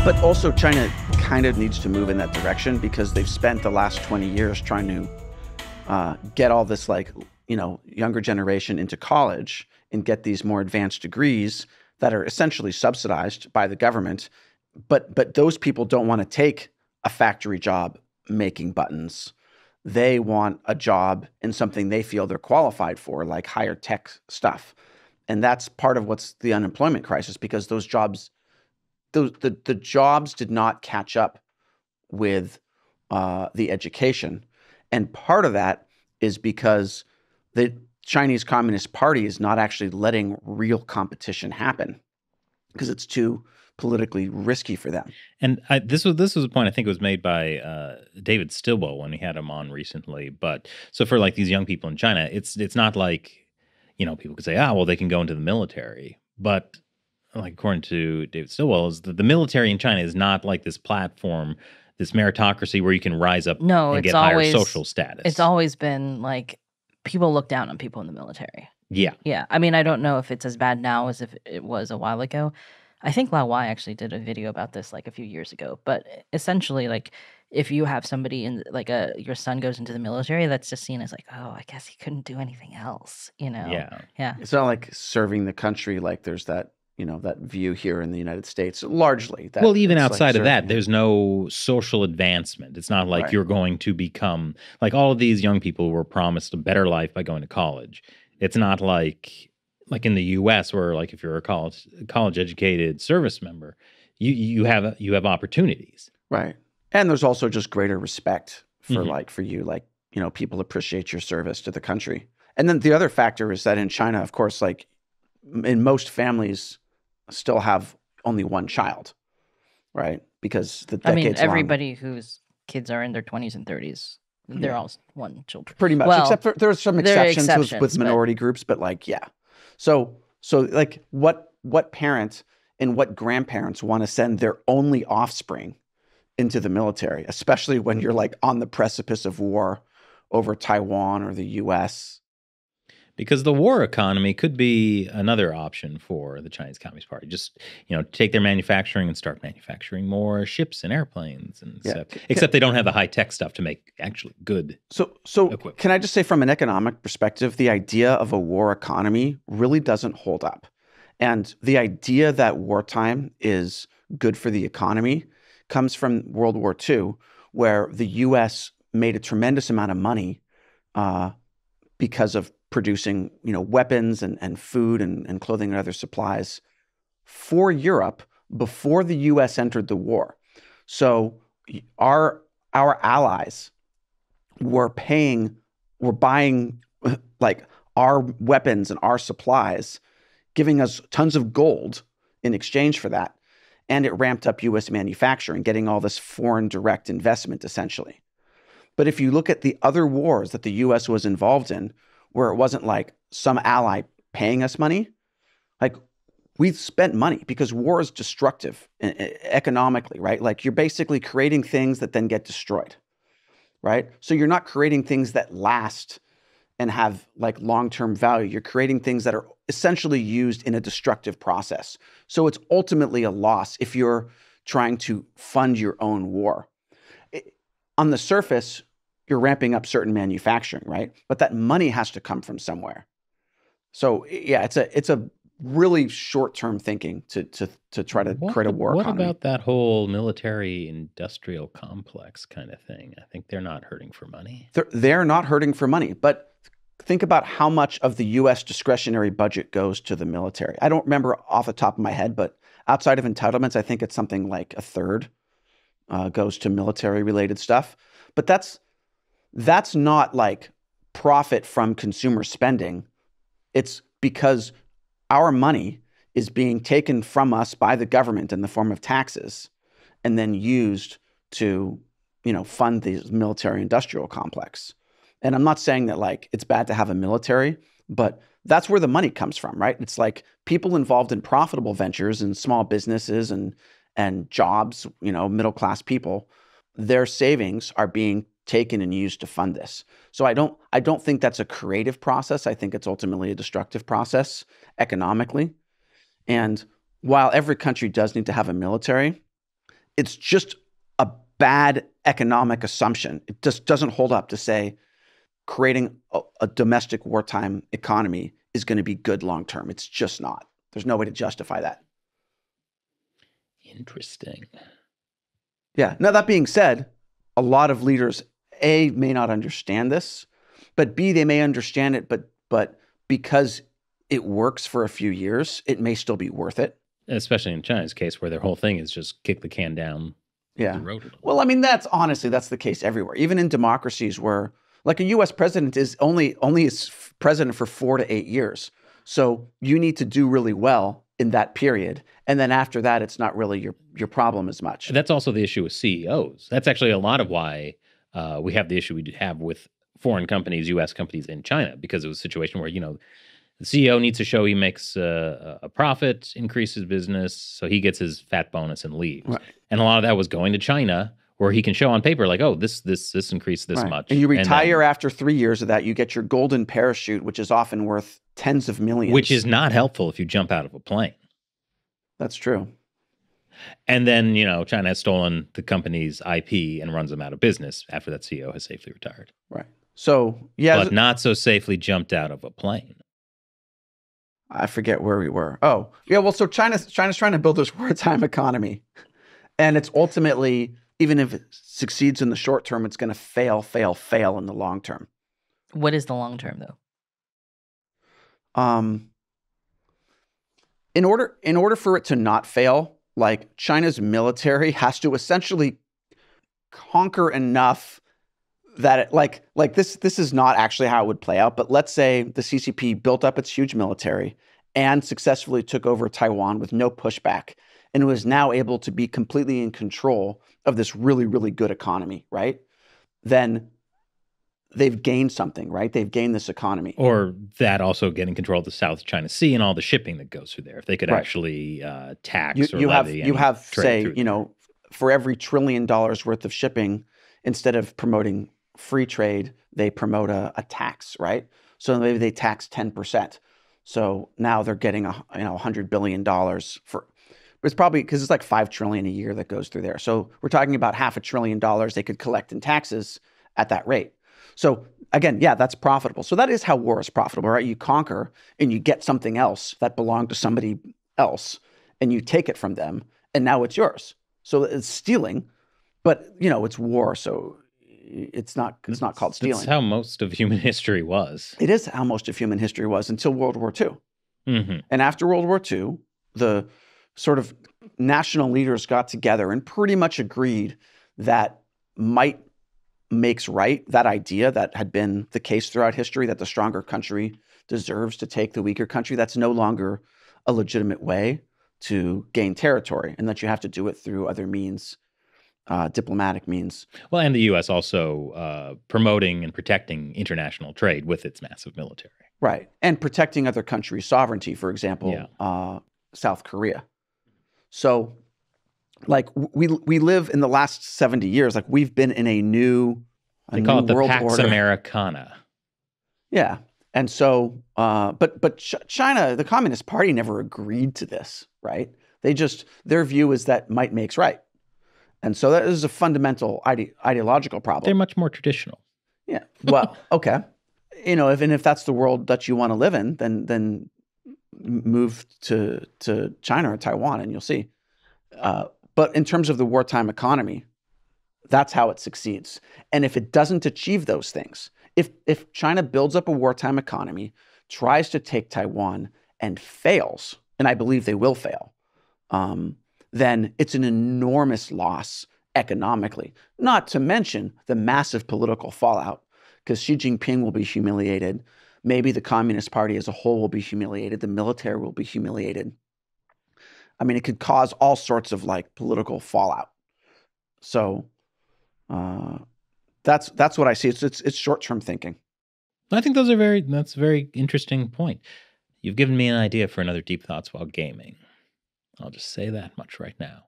But also China kind of needs to move in that direction because they've spent the last 20 years trying to get all this younger generation into college and get these more advanced degrees that are essentially subsidized by the government. But those people don't want to take a factory job making buttons. They want a job in something they feel they're qualified for, like higher tech stuff. And that's part of what's the unemployment crisis, because those jobs, the jobs did not catch up with the education. And part of that is because the Chinese Communist Party is not actually letting real competition happen because it's too politically risky for them. And this was a point I think it was made by David Stilwell when he had him on recently. But so for like these young people in China, it's not like, people could say, well, they can go into the military. But like according to David Stilwell, is the military in China is not like this platform, this meritocracy where you can rise up and get higher social status. It's always been like people look down on people in the military. Yeah. Yeah. I mean, I don't know if it's as bad now as if it was a while ago. I think Lao Wai actually did a video about this like a few years ago. But essentially, like if you have somebody in like your son goes into the military, that's just seen as like, oh, I guess he couldn't do anything else, Yeah. Yeah. It's not like serving the country like there's that, that view here in the United States, largely. Well, even outside of that, there's no social advancement. It's not like you're going to become, like all of these young people were promised a better life by going to college. It's not like in the U.S. where like if you're a college educated service member, you have opportunities. Right. And there's also just greater respect for you, people appreciate your service to the country. And then the other factor is that in China, of course, like in most families still have only one child, right? Because the decades everybody whose kids are in their 20s and 30s, they're all one children. Pretty much, except for there's some exceptions with minority groups, but like, yeah. So like what parent and what grandparents want to send their only offspring into the military, especially when you're like on the precipice of war over Taiwan or the US? Because the war economy could be another option for the Chinese Communist Party. Just, take their manufacturing and start manufacturing more ships and airplanes and stuff. Except they don't have the high-tech stuff to make actually good equipment. Can I just say from an economic perspective, the idea of a war economy really doesn't hold up. And the idea that wartime is good for the economy comes from World War II, where the U.S. made a tremendous amount of money because of producing, weapons and food and clothing and other supplies for Europe before the U.S. entered the war. So our allies were buying like our weapons and our supplies, giving us tons of gold in exchange for that. And it ramped up U.S. manufacturing, getting all this foreign direct investment, essentially. But if you look at the other wars that the U.S. was involved in, where it wasn't like some ally paying us money, like we spent money because war is destructive economically, right? Like you're basically creating things that then get destroyed, right? So you're not creating things that last and have like long-term value. You're creating things that are essentially used in a destructive process. So it's ultimately a loss if you're trying to fund your own war. On the surface, you're ramping up certain manufacturing, right? But that money has to come from somewhere. So yeah, it's a really short-term thinking to try to create a war economy. What about that whole military-industrial complex kind of thing? I think they're not hurting for money. They're not hurting for money, but think about how much of the U.S. discretionary budget goes to the military. I don't remember off the top of my head, but outside of entitlements, I think it's something like a third goes to military-related stuff. But that's not like profit from consumer spending. It's because our money is being taken from us by the government in the form of taxes and then used to, fund the military industrial complex. And I'm not saying that like it's bad to have a military, but that's where the money comes from, right? It's like people involved in profitable ventures and small businesses and jobs, middle-class people, their savings are being taken and used to fund this. So I don't think that's a creative process. I think it's ultimately a destructive process economically. And while every country does need to have a military, it's just a bad economic assumption. It just doesn't hold up to say creating a domestic wartime economy is going to be good long term. It's just not. There's no way to justify that. Interesting. Yeah. Now, that being said, a lot of leaders, A, may not understand this, but B, they may understand it, but because it works for a few years, it may still be worth it. Especially in China's case, where their whole thing is just kick the can down the road. Well, I mean, that's the case everywhere. Even in democracies where, like, a U.S. president is only is president for 4 to 8 years. So you need to do really well in that period. And then after that, it's not really your problem as much. That's also the issue with CEOs. That's actually a lot of why we have the issue we have with foreign companies, U.S. companies in China, because it was a situation where, the CEO needs to show he makes a profit, increases business, so he gets his fat bonus and leaves. Right. And a lot of that was going to China, where he can show on paper, like, oh, this increased this much. And you retire after 3 years of that, you get your golden parachute, which is often worth tens of millions. Which is not helpful if you jump out of a plane. That's true. And then, China has stolen the company's IP and runs them out of business after that CEO has safely retired. Right. So, yeah. But not so safely jumped out of a plane. I forget where we were. Oh, yeah. Well, so China's trying to build this wartime economy. And it's ultimately, even if it succeeds in the short term, it's going to fail in the long term. What is the long term, though? In order for it to not fail, like, China's military has to essentially conquer enough that it, like this is not actually how it would play out. But let's say the CCP built up its huge military and successfully took over Taiwan with no pushback, and was now able to be completely in control of this really, really good economy, right? Then they've gained something, right? They've gained this economy. Or that also getting control of the South China Sea and all the shipping that goes through there. If they could actually tax or levy you have say, for every $1 trillion worth of shipping, instead of promoting free trade, they promote a tax, right? So maybe they tax 10%. So now they're getting $100 billion for. It's probably because it's like $5 trillion a year that goes through there. So we're talking about $500 billion they could collect in taxes at that rate. So again, yeah, that's profitable. So that is how war is profitable, right? You conquer and you get something else that belonged to somebody else, and you take it from them, and now it's yours. So it's stealing, but it's war, so it's not called stealing. That's how most of human history was. It is how most of human history was until World War II. Mm-hmm. And after World War II, the sort of national leaders got together and pretty much agreed that might makes right, that idea that had been the case throughout history, that the stronger country deserves to take the weaker country. That's no longer a legitimate way to gain territory, and that you have to do it through other means, diplomatic means. Well, and the U.S. also promoting and protecting international trade with its massive military. Right. And protecting other countries' sovereignty, for example, South Korea. So, like, we live in the last 70 years, like, we've been in a new They call it the world Pax order. Americana. Yeah. And so, but China, the Communist Party, never agreed to this, right? Their view is that might makes right. And so that is a fundamental ideological problem. They're much more traditional. Yeah. Well, okay. If that's the world that you want to live in, then move to China or Taiwan and you'll see. But in terms of the wartime economy, that's how it succeeds. And if it doesn't achieve those things, if China builds up a wartime economy, tries to take Taiwan and fails, and I believe they will fail, then it's an enormous loss economically, not to mention the massive political fallout, because Xi Jinping will be humiliated. Maybe the Communist Party as a whole will be humiliated. The military will be humiliated. I mean, it could cause all sorts of political fallout. So that's what I see. It's short-term thinking. I think that's a very interesting point. You've given me an idea for another Deep Thoughts while gaming. I'll just say that much right now.